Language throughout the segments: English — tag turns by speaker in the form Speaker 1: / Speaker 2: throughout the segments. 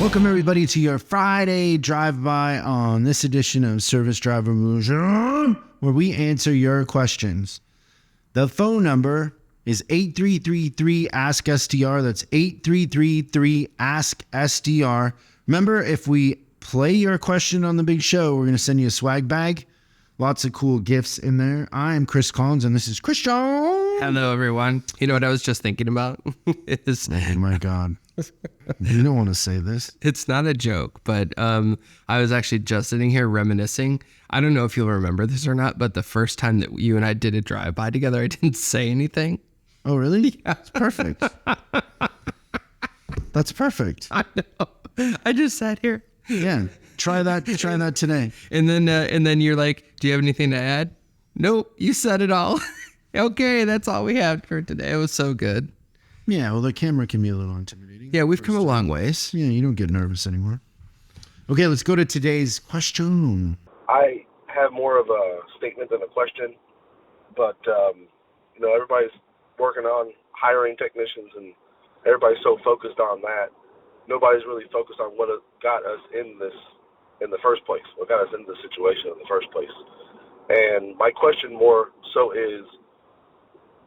Speaker 1: Welcome, everybody, to your Friday drive-by on this edition of Service Driver Revolution, where we answer your questions. The phone number is 8333-ASK-SDR. That's 8333-ASK-SDR. Remember, if we play your question on the big show, we're going to send you a swag bag. Lots of cool gifts in there. I am Chris Collins, and this is Christian.
Speaker 2: Hello, everyone. You know what I was just thinking about?
Speaker 1: Oh, my God. You don't want to say this.
Speaker 2: It's not a joke, but I was actually just sitting here reminiscing. I don't know if you'll remember this or not, but the first time that you and I did a drive-by together, I didn't say anything.
Speaker 1: Oh, really? Yeah. That's perfect. That's perfect.
Speaker 2: I know. I just sat here.
Speaker 1: Yeah. Try that today.
Speaker 2: And then you're like, do you have anything to add? Nope, you said it all. Okay, that's all we have for today. It was so good.
Speaker 1: Yeah, well, the camera can be a little intimidating.
Speaker 2: Yeah, we've come a long ways.
Speaker 1: Yeah, you don't get nervous anymore. Okay, let's go to today's question.
Speaker 3: I have more of a statement than a question, but, everybody's working on hiring technicians, and everybody's so focused on that. Nobody's really focused on what got us in the first place, what got us in this situation in the first place. And my question more so is,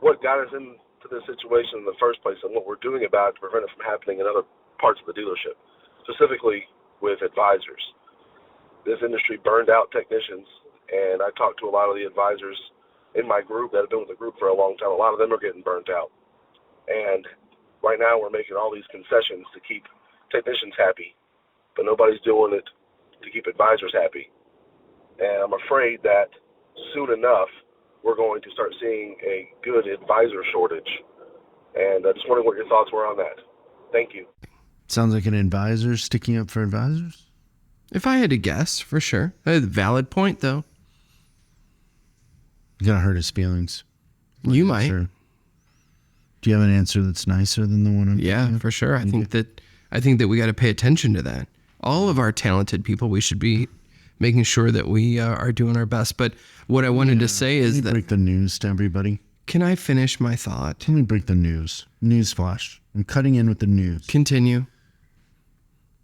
Speaker 3: what got us into this situation in the first place, and what we're doing about it to prevent it from happening in other parts of the dealership, specifically with advisors. This industry burned out technicians, and I talked to a lot of the advisors in my group that have been with the group for a long time. A lot of them are getting burnt out. And right now we're making all these concessions to keep technicians happy, but nobody's doing it to keep advisors happy. And I'm afraid that soon enough, we're going to start seeing a good advisor shortage. And I just wondering what your thoughts were on that. Thank you.
Speaker 1: Sounds like an advisor sticking up for advisors.
Speaker 2: If I had to guess, for sure. A valid point, though.
Speaker 1: You're going to hurt his feelings.
Speaker 2: You might.
Speaker 1: Sure. Do you have an answer that's nicer than the one I'm
Speaker 2: Yeah, for sure. I think that we got to pay attention to that. All of our talented people, we should be making sure that we are doing our best. But what I wanted to say is that...
Speaker 1: break the news to everybody.
Speaker 2: Can I finish my thought?
Speaker 1: Let me break the news. News flash. I'm cutting in with the news.
Speaker 2: Continue.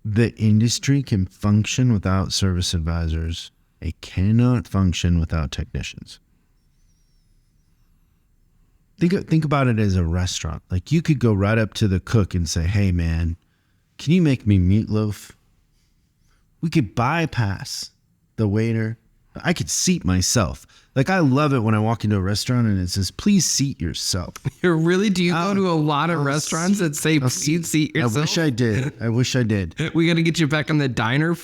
Speaker 1: The industry can function without service advisors. It cannot function without technicians. Think about it as a restaurant. Like, you could go right up to the cook and say, hey, man, can you make me meatloaf? We could bypass the waiter. I could seat myself. Like, I love it when I walk into a restaurant and it says, please seat yourself.
Speaker 2: Really? Do you go to a lot of restaurants that say, please seat yourself?
Speaker 1: I wish I did.
Speaker 2: We got to get you back on the diner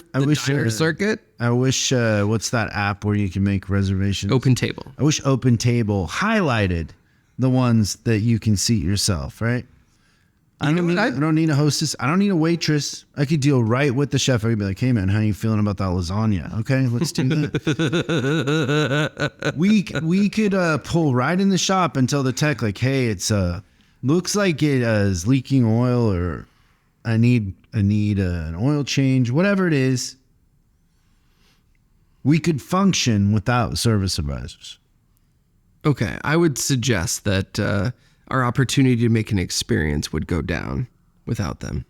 Speaker 2: circuit.
Speaker 1: I wish, what's that app where you can make reservations?
Speaker 2: Open Table.
Speaker 1: I wish Open Table highlighted the ones that you can seat yourself, right? I don't need a hostess. I don't need a waitress. I could deal right with the chef. I could be like, hey, man, how you feeling about that lasagna? Okay, let's do that. we could pull right in the shop and tell the tech, like, hey, it's looks like it is leaking oil, or I need an oil change, whatever it is. We could function without service advisors.
Speaker 2: Okay, I would suggest that our opportunity to make an experience would go down without them.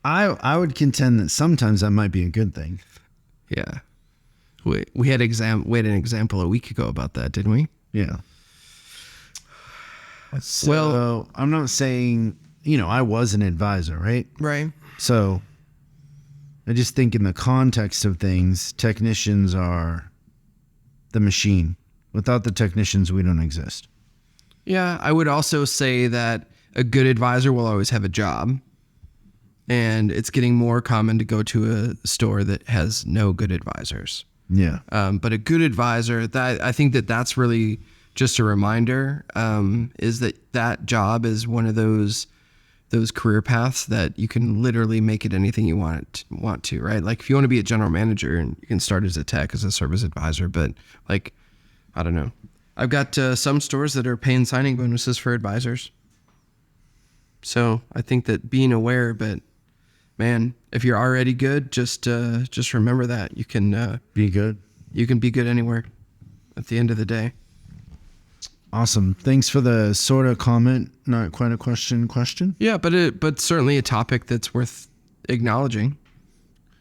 Speaker 1: I would contend that sometimes that might be a good thing.
Speaker 2: Yeah. We had an example a week ago about that, didn't we?
Speaker 1: Yeah. So, I'm not saying, I was an advisor, right?
Speaker 2: Right.
Speaker 1: So I just think in the context of things, technicians are the machine. Without the technicians, we don't exist.
Speaker 2: Yeah, I would also say that a good advisor will always have a job. And it's getting more common to go to a store that has no good advisors.
Speaker 1: Yeah.
Speaker 2: But a good advisor, I think that's really just a reminder, is that job is one of those career paths that you can literally make it anything you want to, right? Like, if you want to be a general manager, and you can start as a tech, as a service advisor, but like, I don't know. I've got some stores that are paying signing bonuses for advisors. So I think that being aware, but man, if you're already good, just remember that you can
Speaker 1: be good.
Speaker 2: You can be good anywhere at the end of the day.
Speaker 1: Awesome. Thanks for the sort of comment, not quite a question.
Speaker 2: Yeah, but certainly a topic that's worth acknowledging.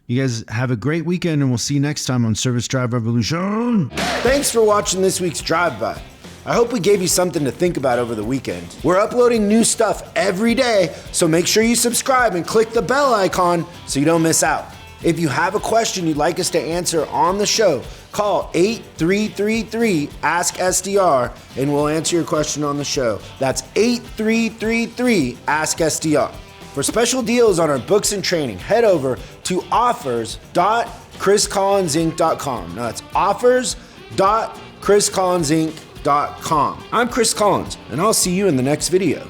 Speaker 1: You guys have a great weekend, and we'll see you next time on Service Drive Revolution.
Speaker 4: Thanks for watching this week's Drive-By. I hope we gave you something to think about over the weekend. We're uploading new stuff every day, so make sure you subscribe and click the bell icon so you don't miss out. If you have a question you'd like us to answer on the show, call 8333-ASK-SDR and we'll answer your question on the show. That's 8333-ASK-SDR. For special deals on our books and training, head over to offers.chriscollinsinc.com. Now that's offers.chriscollinsinc.com. I'm Chris Collins, and I'll see you in the next video.